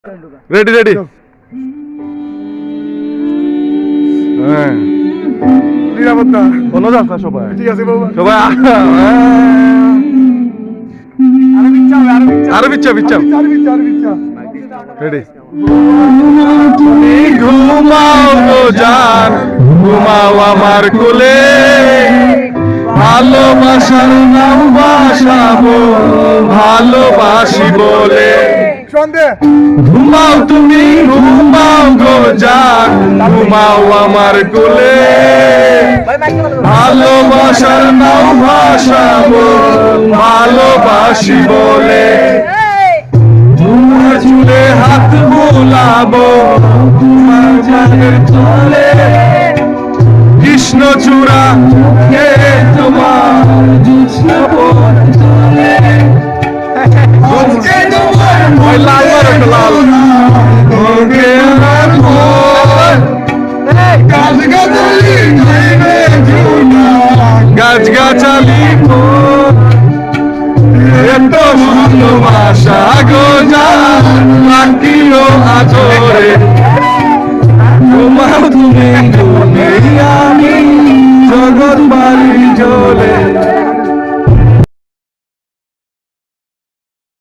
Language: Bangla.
রেডি রেডি হ্যাঁ নিরাপত্তা কোনো রাস্তা সবাই ঠিক আছে বাবা সবাই আরো বিচ্ছা বিচ্ছা রেডি তুমি ঘুমাও গো জান ঘুমাও আমার কোলে ভালোবাসার নাম বাসাবো ভালোবাসি বলে ঘুমাও তুমি ঘুমাও গো জান ঘুমাও আমার কোলে ভালোবাসার নাম ভাসাবো ভালোবাসি বলে তোমার চুলে হাত বোলাবো তোমার জানের চলে কৃষ্ণচূড়া কে তোমার জ্যোৎস্না চলে ওই লাল মারো তো লাল গাছ গাছালি এত ভালোবাসা গো